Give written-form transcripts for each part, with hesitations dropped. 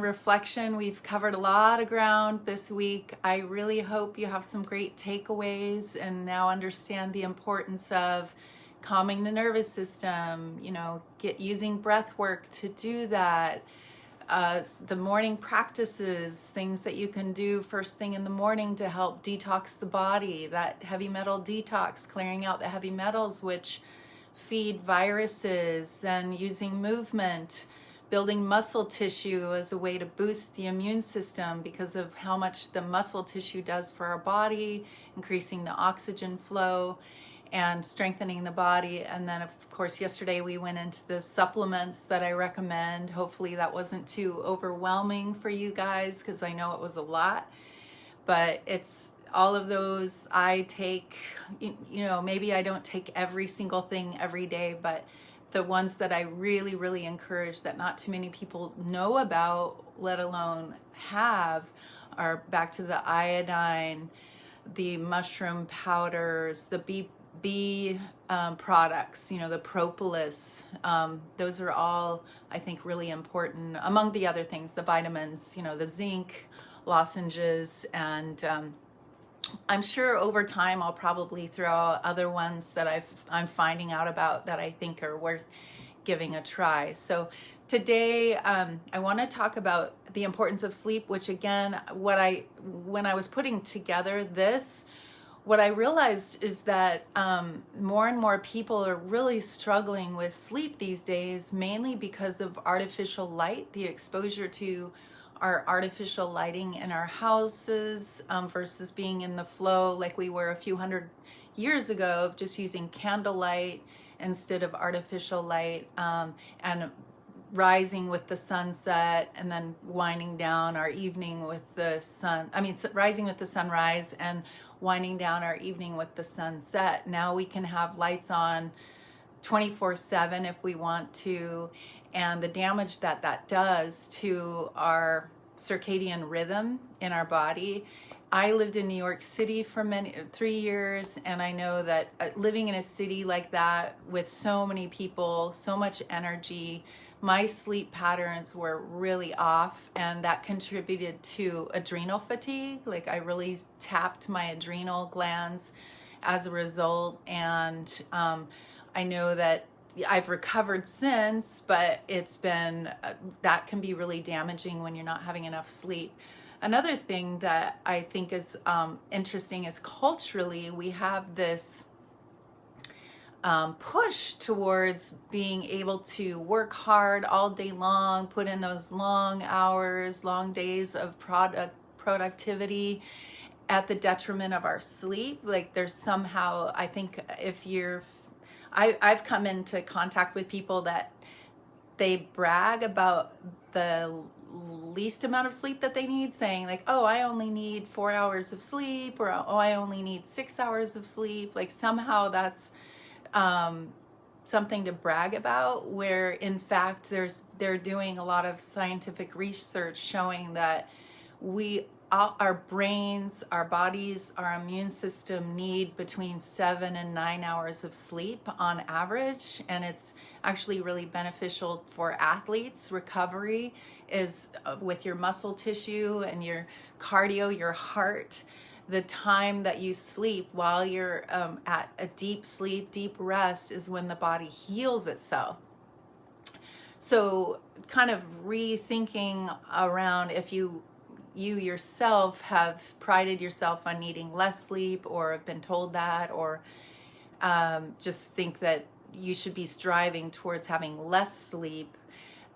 Reflection. We've covered a lot of ground this week. I really hope you have some great takeaways and now understand the importance of calming the nervous system, using breath work to do that. The morning practices, things that you can do first thing in the morning to help detox the body, that heavy metal detox, clearing out the heavy metals which feed viruses, then using movement, building muscle tissue as a way to boost the immune system because of how much the muscle tissue does for our body, increasing the oxygen flow and strengthening the body. And then of course yesterday we went into the supplements that I recommend. Hopefully that wasn't too overwhelming for you guys because I know it was a lot, but it's all of those I take. Maybe I don't take every single thing every day, but the ones that I really, really encourage that not too many people know about, let alone have, are back to the iodine, the mushroom powders, the bee products, the propolis. Those are all, I think, really important, among the other things, the vitamins, the zinc lozenges, and I'm sure over time I'll probably throw out other ones that I'm finding out about that I think are worth giving a try. So today I want to talk about the importance of sleep, which again, when I was putting together this, what I realized is that more and more people are really struggling with sleep these days, mainly because of artificial light, the exposure to our artificial lighting in our houses versus being in the flow like we were a few hundred years ago of just using candlelight instead of artificial light, and rising with the sunset and then winding down our evening with the rising with the sunrise and winding down our evening with the sunset. Now we can have lights on 24/7 if we want to, and the damage that does to our circadian rhythm in our body. I lived in New York City for 3 years, and I know that living in a city like that with so many people, so much energy, my sleep patterns were really off, and that contributed to adrenal fatigue. Like I really tapped my adrenal glands as a result, and I know that I've recovered since, but it's been, that can be really damaging when you're not having enough sleep. Another thing that I think is interesting is culturally, we have this push towards being able to work hard all day long, put in those long hours, long days of productivity at the detriment of our sleep. Like there's somehow, I think I've come into contact with people that they brag about the least amount of sleep that they need, saying like, oh, I only need 4 hours of sleep, or oh, I only need 6 hours of sleep. Like somehow that's something to brag about, where in fact they're doing a lot of scientific research showing that our brains, our bodies, our immune system need between 7 and 9 hours of sleep on average. And it's actually really beneficial for athletes. Recovery is with your muscle tissue and your cardio, your heart. The time that you sleep while you're at a deep sleep, deep rest, is when the body heals itself. So kind of rethinking around, if you yourself have prided yourself on needing less sleep, or have been told that, or just think that you should be striving towards having less sleep,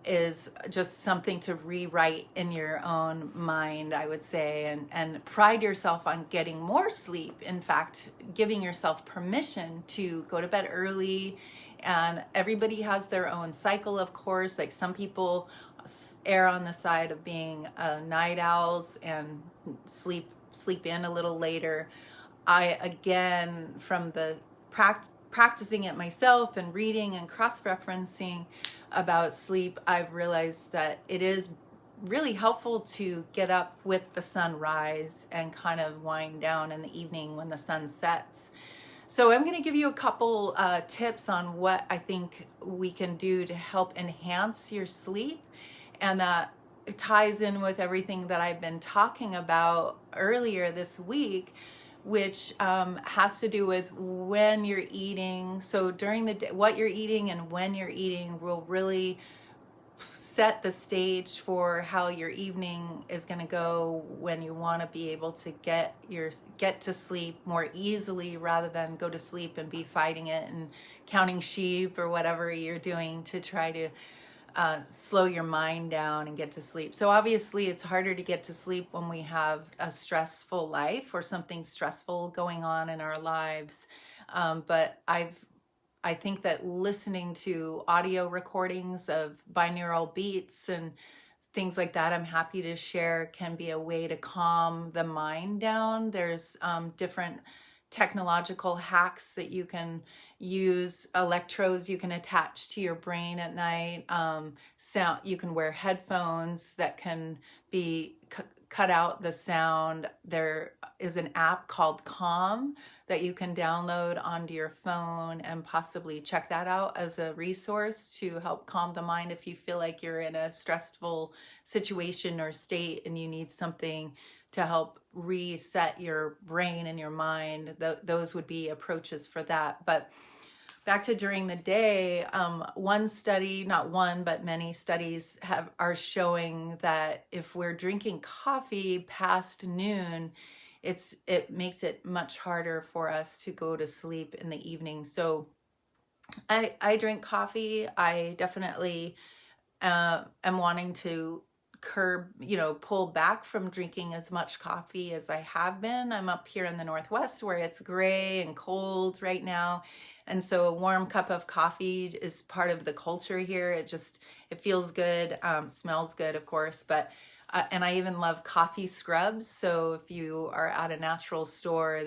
is just something to rewrite in your own mind, I would say, and pride yourself on getting more sleep. In fact, giving yourself permission to go to bed early. And everybody has their own cycle, of course. Like some people err on the side of being night owls and sleep in a little later. I, again, from the practicing it myself and reading and cross-referencing about sleep, I've realized that it is really helpful to get up with the sunrise and kind of wind down in the evening when the sun sets. So I'm going to give you a couple tips on what I think we can do to help enhance your sleep, and that ties in with everything that I've been talking about earlier this week, which has to do with when you're eating. So during the day, what you're eating and when you're eating will really set the stage for how your evening is going to go when you want to be able to get to sleep more easily, rather than go to sleep and be fighting it and counting sheep or whatever you're doing to try to slow your mind down and get to sleep. So obviously it's harder to get to sleep when we have a stressful life or something stressful going on in our lives. But I think that listening to audio recordings of binaural beats and things like that, I'm happy to share, can be a way to calm the mind down. There's different technological hacks that you can use, electrodes you can attach to your brain at night. Sound, you can wear headphones that can be cut out the sound. There is an app called Calm that you can download onto your phone, and possibly check that out as a resource to help calm the mind if you feel like you're in a stressful situation or state and you need something to help reset your brain and your mind. Those would be approaches for that. But back to during the day, one study, not one, but many studies are showing that if we're drinking coffee past noon, it makes it much harder for us to go to sleep in the evening. So I drink coffee. I definitely am wanting to curb, pull back from drinking as much coffee as I have been. I'm up here in the Northwest where it's gray and cold right now. And so a warm cup of coffee is part of the culture here. It feels good, smells good, of course, but and I even love coffee scrubs. So if you are at a natural store,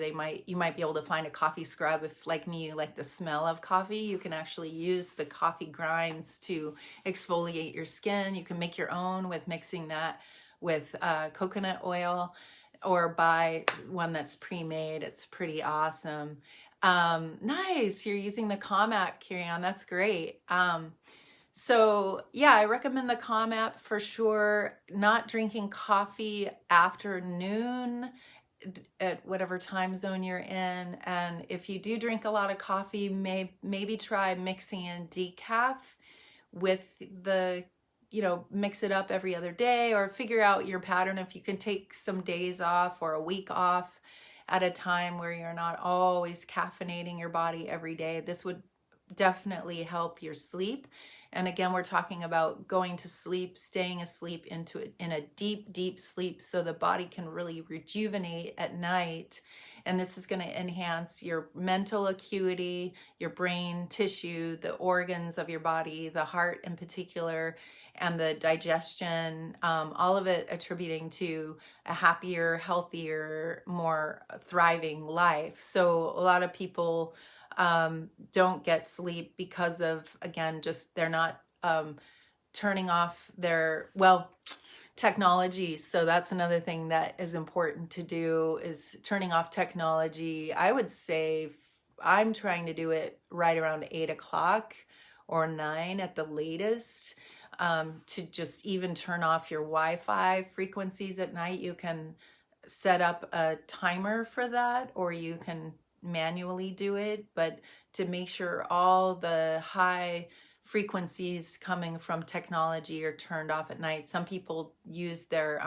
you might be able to find a coffee scrub. If, like me, you like the smell of coffee, you can actually use the coffee grinds to exfoliate your skin. You can make your own with mixing that with coconut oil, or buy one that's pre-made. It's pretty awesome. Nice, you're using the Calm app, Kirian. That's great. So yeah, I recommend the Calm app for sure. Not drinking coffee after noon at whatever time zone you're in. And if you do drink a lot of coffee, maybe try mixing in decaf with the, mix it up every other day, or figure out your pattern. If you can take some days off or a week off at a time where you're not always caffeinating your body every day, this would definitely help your sleep. And again, we're talking about going to sleep, staying asleep in a deep, deep sleep, so the body can really rejuvenate at night. And this is going to enhance your mental acuity, your brain tissue, the organs of your body, the heart in particular, and the digestion, all of it attributing to a happier, healthier, more thriving life. So a lot of people don't get sleep because of, again, just they're not turning off their, technology. So that's another thing that is important to do, is turning off technology. I would say I'm trying to do it right around 8 o'clock or 9 at the latest, to just even turn off your Wi-Fi frequencies at night. You can set up a timer for that, or you can manually do it, but to make sure all the high frequencies coming from technology are turned off at night. Some people use their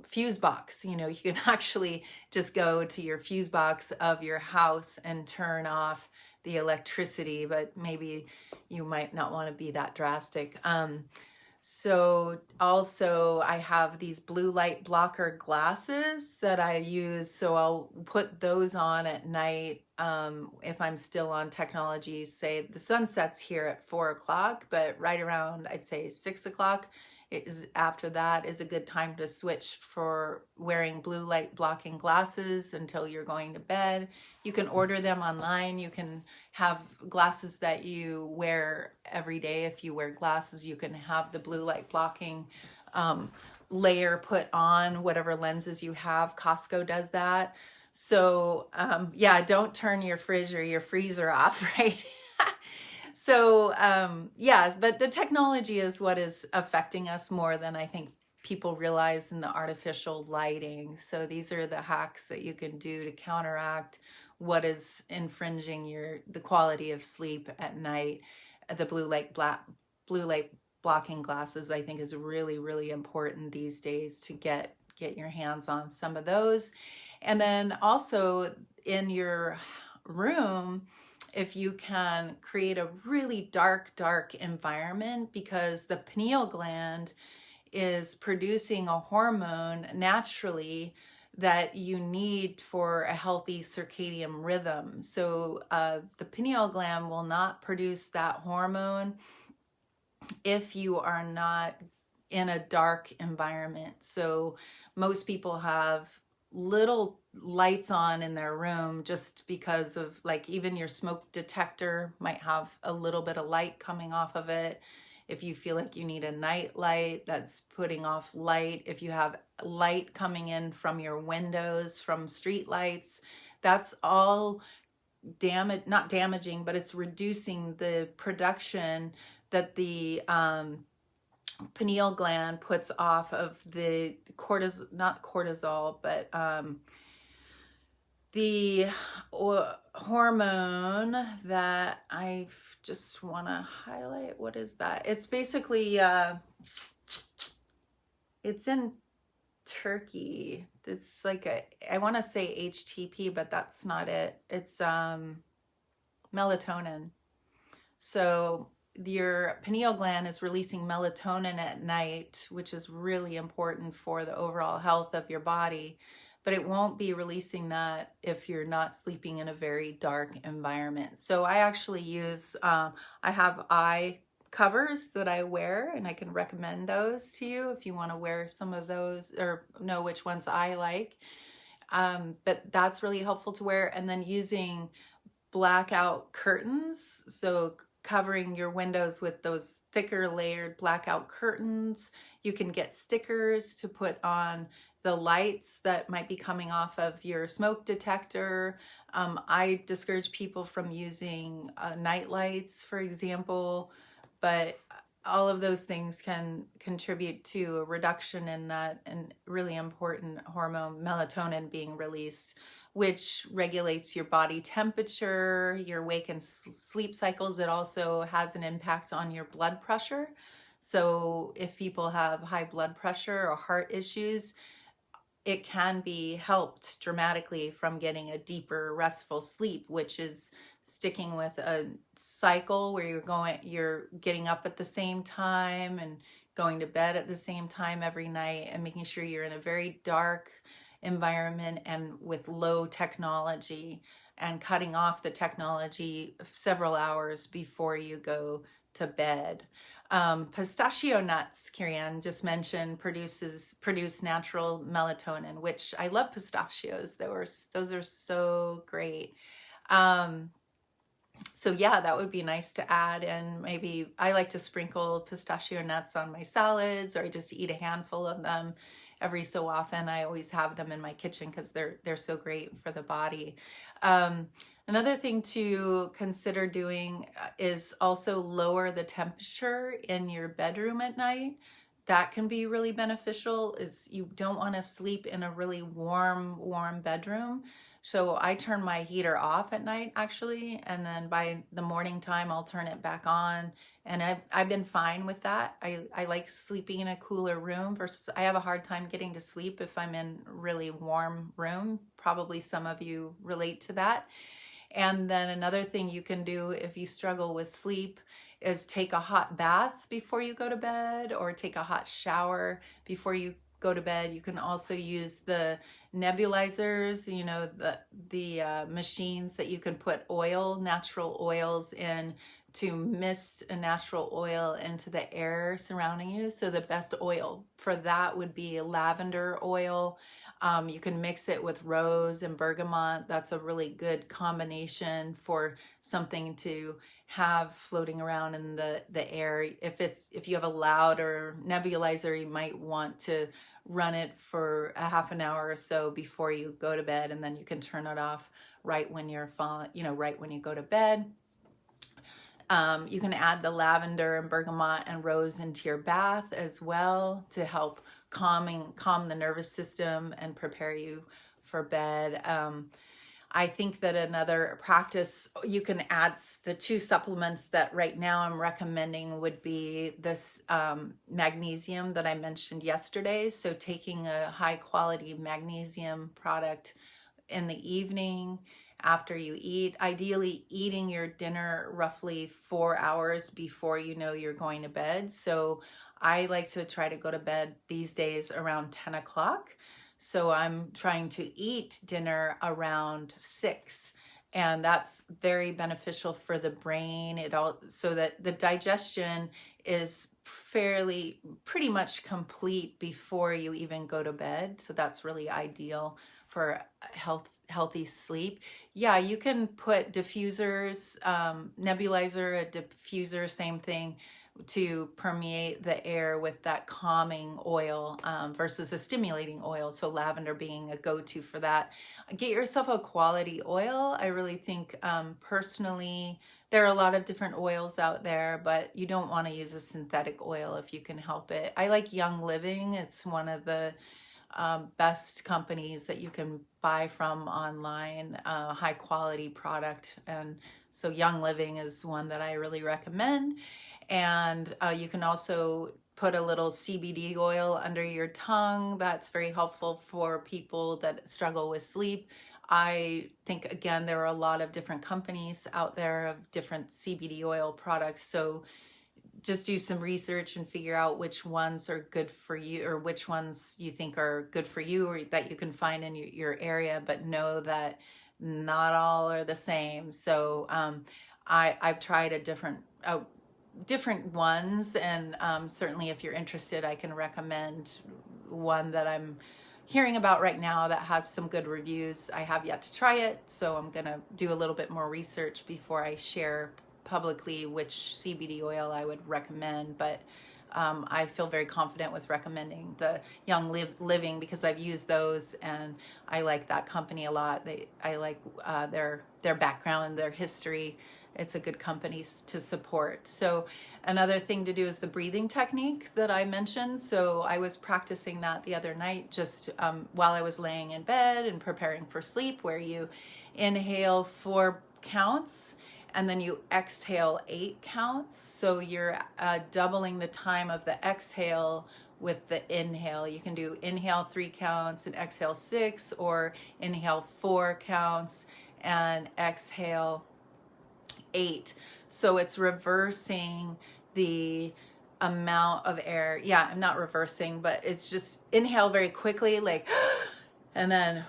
fuse box. You can actually just go to your fuse box of your house and turn off the electricity, but maybe you might not want to be that drastic. So also I have these blue light blocker glasses that I use. So I'll put those on at night if I'm still on technology. Say the sun sets here at 4 o'clock, but right around, I'd say 6 o'clock, after that is a good time to switch for wearing blue light blocking glasses until you're going to bed. You can order them online. You can have glasses that you wear every day. If you wear glasses, you can have the blue light blocking layer put on whatever lenses you have. Costco does that. So yeah, don't turn your fridge or your freezer off, right? So, yes, but the technology is what is affecting us more than I think people realize in the artificial lighting. So these are the hacks that you can do to counteract what is infringing the quality of sleep at night. The blue light blocking glasses, I think, is really, really important these days to get your hands on some of those. And then also in your room, if you can create a really dark environment, because the pineal gland is producing a hormone naturally that you need for a healthy circadian rhythm. So the pineal gland will not produce that hormone if you are not in a dark environment. So most people have little lights on in their room just because of, like, even your smoke detector might have a little bit of light coming off of it. If you feel like you need a night light, that's putting off light. If you have light coming in from your windows, from street lights, that's all not damaging, but it's reducing the production that the pineal gland puts off of the not cortisol, but the hormone that I just want to highlight. What is that? It's basically, it's in Turkey. It's like I want to say HTP, but that's not it. It's melatonin. So your pineal gland is releasing melatonin at night, which is really important for the overall health of your body, but it won't be releasing that if you're not sleeping in a very dark environment. So I actually use, I have eye covers that I wear, and I can recommend those to you if you want to wear some of those or know which ones I like. But that's really helpful to wear. And then using blackout curtains, so covering your windows with those thicker layered blackout curtains. You can get stickers to put on the lights that might be coming off of your smoke detector. I discourage people from using night lights, for example, but all of those things can contribute to a reduction in that and really important hormone melatonin being released, which regulates your body temperature, your wake and sleep cycles. It also has an impact on your blood pressure. So if people have high blood pressure or heart issues, it can be helped dramatically from getting a deeper restful sleep, which is sticking with a cycle where you're getting up at the same time and going to bed at the same time every night, and making sure you're in a very dark environment and with low technology, and cutting off the technology several hours before you go to bed. Pistachio nuts, Kirianne just mentioned, produce natural melatonin, which I love pistachios. Those are so great. So yeah, that would be nice to add. And maybe I like to sprinkle pistachio nuts on my salads, or I just eat a handful of them every so often. I always have them in my kitchen because they're so great for the body. Another thing to consider doing is also lower the temperature in your bedroom at night. That can be really beneficial. Is you don't want to sleep in a really warm bedroom. So I turn my heater off at night, actually, and then by the morning time I'll turn it back on, and I've been fine with that. I like sleeping in a cooler room versus I have a hard time getting to sleep if I'm in a really warm room. Probably some of you relate to that. And then another thing you can do if you struggle with sleep is take a hot bath before you go to bed, or take a hot shower before you go to bed. You can also use the nebulizers, you know, the machines that you can put natural oils in, to mist a natural oil into the air surrounding you. So the best oil for that would be lavender oil. You can mix it with rose and bergamot. That's a really good combination for something to have floating around in the air. If you have a louder nebulizer, you might want to run it for a half an hour or so before you go to bed, and then you can turn it off right when right when you go to bed. You can add the lavender and bergamot and rose into your bath as well to help calm the nervous system and prepare you for bed. I think that another practice, you can add the two supplements that right now I'm recommending would be this magnesium that I mentioned yesterday. So taking a high quality magnesium product in the evening after you eat, ideally eating your dinner roughly 4 hours before you know you're going to bed. So I like to try to go to bed these days around 10 o'clock. So I'm trying to eat dinner around 6, and that's very beneficial for the brain. So that the digestion is pretty much complete before you even go to bed. So that's really ideal for healthy sleep. Yeah, you can put diffusers, nebulizer, a diffuser, same thing, to permeate the air with that calming oil versus a stimulating oil. So lavender being a go-to for that. Get yourself a quality oil. I really think personally, there are a lot of different oils out there, but you don't want to use a synthetic oil if you can help it. I like Young Living. It's one of the best companies that you can buy from online, high quality product. And so Young Living is one that I really recommend. And you can also put a little CBD oil under your tongue. That's very helpful for people that struggle with sleep. I think, again, there are a lot of different companies out there of different CBD oil products. So just do some research and figure out which ones are good for you, or which ones you think are good for you, or that you can find in your area, but know that not all are the same. So I've tried different ones, and certainly if you're interested, I can recommend one that I'm hearing about right now that has some good reviews. I have yet to try it, so I'm gonna do a little bit more research before I share publicly which CBD oil I would recommend, but I feel very confident with recommending the Young Living because I've used those and I like that company a lot. I like their background, their history. It's a good company to support. So another thing to do is the breathing technique that I mentioned. So I was practicing that the other night just while I was laying in bed and preparing for sleep, where you inhale 4 counts and then you exhale 8 counts. So you're doubling the time of the exhale with the inhale. You can do inhale 3 counts and exhale 6, or inhale 4 counts and exhale 8. So it's reversing the amount of air. Yeah, I'm not reversing, but it's just inhale very quickly, like, and then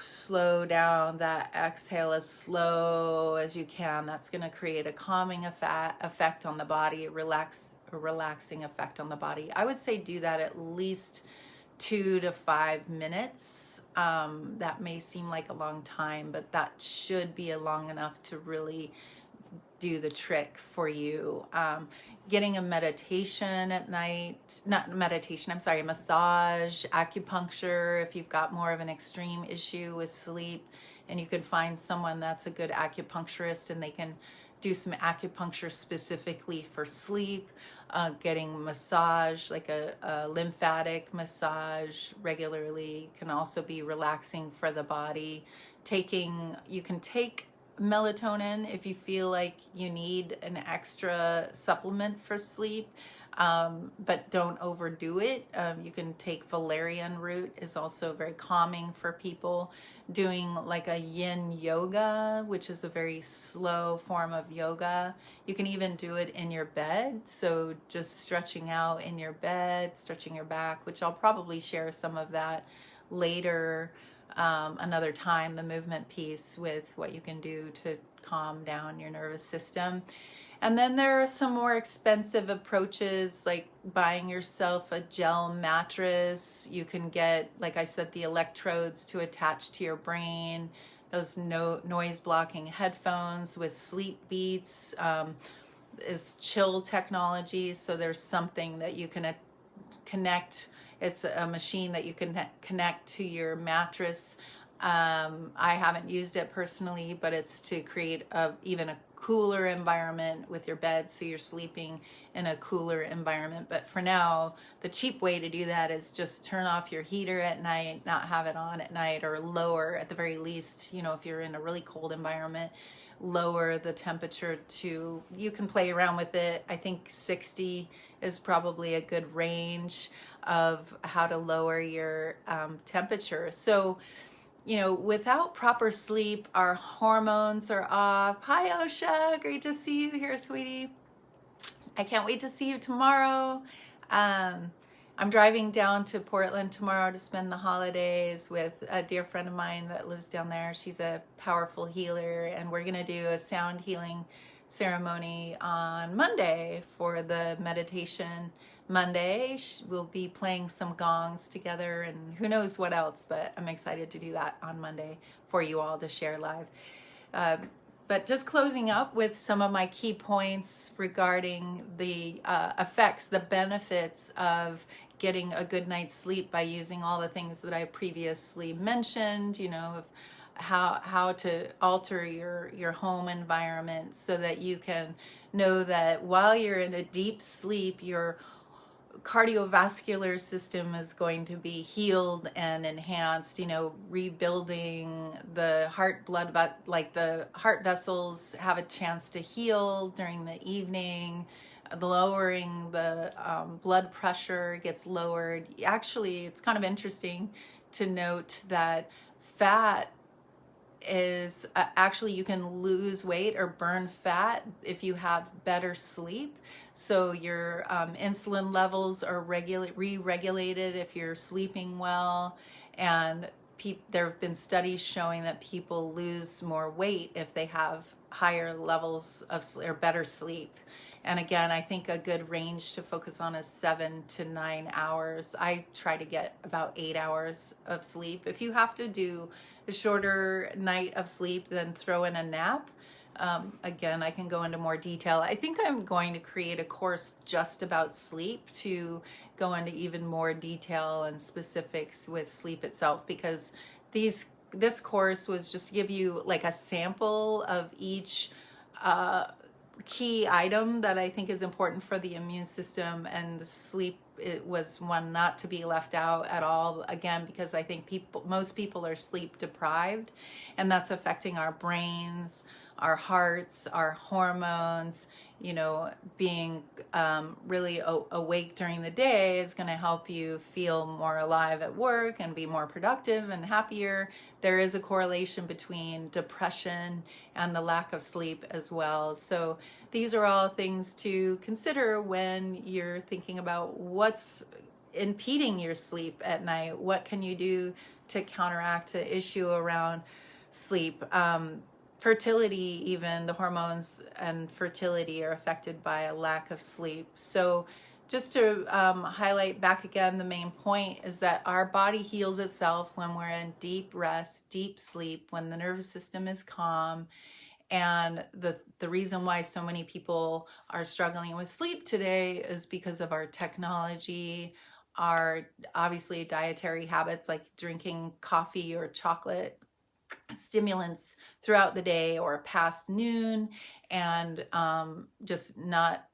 slow down that exhale as slow as you can. That's going to create a calming effect on the body, a relaxing effect on the body. I would say do that at least 2 to 5 minutes. That may seem like a long time, but that should be long enough to really do the trick for you. Getting a meditation at night, not meditation, I'm sorry, massage, acupuncture, if you've got more of an extreme issue with sleep, and you can find someone that's a good acupuncturist and they can do some acupuncture specifically for sleep. Getting massage, like a lymphatic massage regularly, can also be relaxing for the body. You can take melatonin if you feel like you need an extra supplement for sleep, but don't overdo it. You can take valerian root, is also very calming for people. Doing like a yin yoga, which is a very slow form of yoga. You can even do it in your bed. So just stretching out in your bed, stretching your back, which I'll probably share some of that later, another time, the movement piece with what you can do to calm down your nervous system. And then there are some more expensive approaches, like buying yourself a gel mattress. You can get, like I said, the electrodes to attach to your brain, those noise blocking headphones with sleep beats, is chill technology. So there's something that you can connect. It's a machine that you can connect to your mattress. I haven't used it personally, but it's to create even a cooler environment with your bed, so you're sleeping in a cooler environment. But for now, the cheap way to do that is just turn off your heater at night, not have it on at night, or lower at the very least, you know, if you're in a really cold environment, lower the temperature to, you can play around with it. I think 60 is probably a good range of how to lower your temperature. So, you know, without proper sleep, our hormones are off. Hi, Osha. Great to see you here, sweetie. I can't wait to see you tomorrow. I'm driving down to Portland tomorrow to spend the holidays with a dear friend of mine that lives down there. She's a powerful healer, and we're going to do a sound healing ceremony on Monday for the meditation Monday. We'll be playing some gongs together and who knows what else, but I'm excited to do that on Monday for you all to share live. But just closing up with some of my key points regarding the effects, the benefits of getting a good night's sleep by using all the things that I previously mentioned, you know, of how to alter your home environment so that you can know that while you're in a deep sleep, your cardiovascular system is going to be healed and enhanced, you know, rebuilding the like the heart vessels have a chance to heal during the evening, lowering the blood pressure gets lowered. Actually, it's kind of interesting to note that fat is actually, you can lose weight or burn fat if you have better sleep. So your insulin levels are re-regulated if you're sleeping well, and there have been studies showing that people lose more weight if they have higher levels of or better sleep. And again, I think a good range to focus on is 7 to 9 hours. I try to get about 8 hours of sleep. If you have to do a shorter night of sleep, then throw in a nap. Again, I can go into more detail. I think I'm going to create a course just about sleep to go into even more detail and specifics with sleep itself, because this course was just to give you like a sample of each key item that I think is important for the immune system, and the sleep, it was one not to be left out at all, again, because I think most people are sleep deprived, and that's affecting our brains, our hearts, our hormones. You know, being really awake during the day is going to help you feel more alive at work and be more productive and happier. There is a correlation between depression and the lack of sleep as well. So these are all things to consider when you're thinking about what's impeding your sleep at night. What can you do to counteract the issue around sleep? Fertility, even the hormones and fertility are affected by a lack of sleep. So just to highlight back again, the main point is that our body heals itself when we're in deep rest, deep sleep, when the nervous system is calm. And the reason why so many people are struggling with sleep today is because of our technology, our obviously dietary habits like drinking coffee or chocolate stimulants throughout the day or past noon, and just not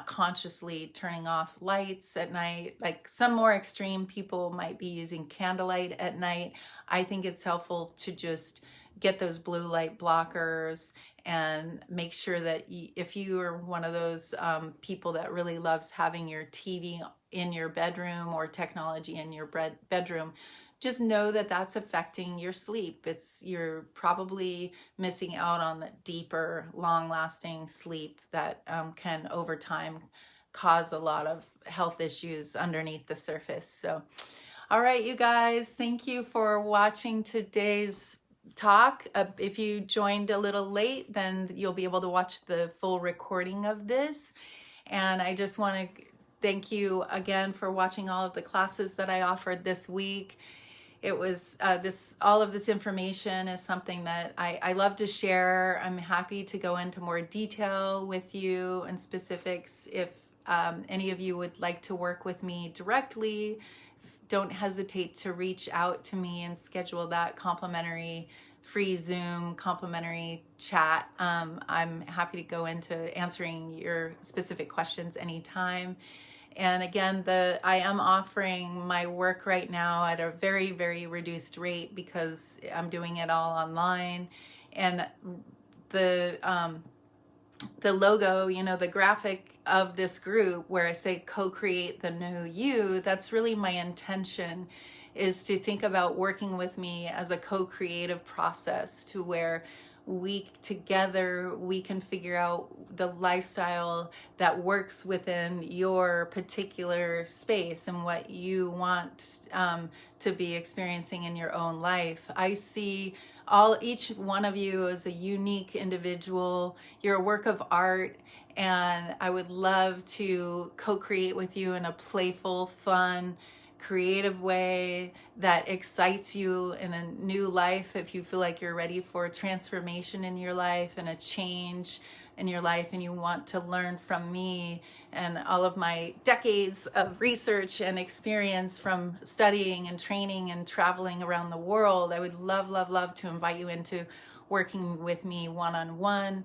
consciously turning off lights at night. Like some more extreme people might be using candlelight at night. I think it's helpful to just get those blue light blockers and make sure that if you are one of those people that really loves having your TV in your bedroom or technology in your bedroom, just know that that's affecting your sleep. You're probably missing out on the deeper, long-lasting sleep that can over time cause a lot of health issues underneath the surface. So, all right, you guys, thank you for watching today's talk. If you joined a little late, then you'll be able to watch the full recording of this. And I just want to thank you again for watching all of the classes that I offered this week. It was all of this information is something that I love to share. I'm happy to go into more detail with you and specifics. If any of you would like to work with me directly, don't hesitate to reach out to me and schedule that complimentary free Zoom complimentary chat. I'm happy to go into answering your specific questions anytime. And again, I am offering my work right now at a very, very reduced rate because I'm doing it all online. And the logo, the graphic of this group where I say co-create the new you, that's really my intention, is to think about working with me as a co-creative process to where we can figure out the lifestyle that works within your particular space and what you want to be experiencing in your own life. I see each one of you as a unique individual. You're a work of art, and I would love to co-create with you in a playful, fun, creative way that excites you in a new life. If you feel like you're ready for a transformation in your life and a change in your life, and you want to learn from me and all of my decades of research and experience from studying and training and traveling around the world, I would love, love, love to invite you into working with me one-on-one,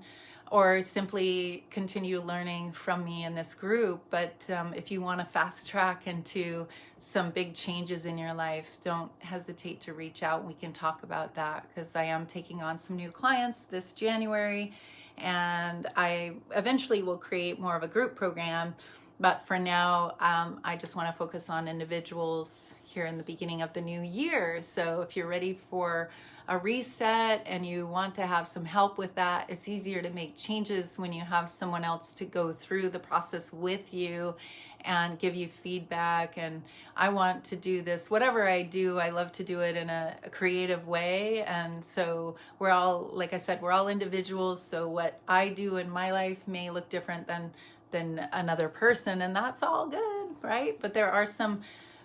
or simply continue learning from me in this group. But if you want to fast track into some big changes in your life, don't hesitate to reach out. We can talk about that, because I am taking on some new clients this January, and I eventually will create more of a group program. But for now, I just want to focus on individuals here in the beginning of the new year. So if you're ready for a reset and you want to have some help with that, it's easier to make changes when you have someone else to go through the process with you and give you feedback. And I want to do this, whatever I do, I love to do it in a creative way. And so we're all, like I said, we're all individuals. So what I do in my life may look different than another person, and that's all good, right? But there are some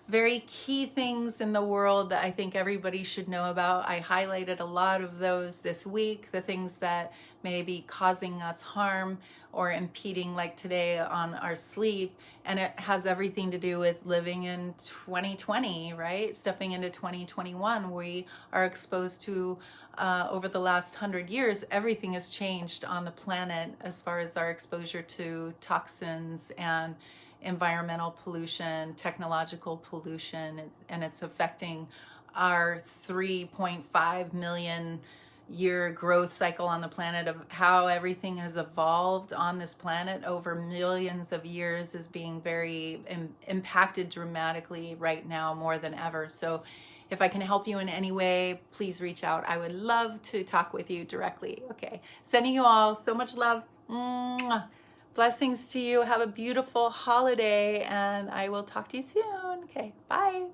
very key things in the world that I think everybody should know about. I highlighted a lot of those this week, the things that may be causing us harm or impeding, like today, on our sleep. And it has everything to do with living in 2020, right? Stepping into 2021, we are exposed to, over the last 100 years, everything has changed on the planet as far as our exposure to toxins and environmental pollution, technological pollution, and it's affecting our 3.5 million year growth cycle on the planet, of how everything has evolved on this planet over millions of years is being very impacted dramatically right now, more than ever. So if I can help you in any way, please reach out. I would love to talk with you directly. Okay, sending you all so much love. Mwah. Blessings to you. Have a beautiful holiday, and I will talk to you soon. Okay, bye.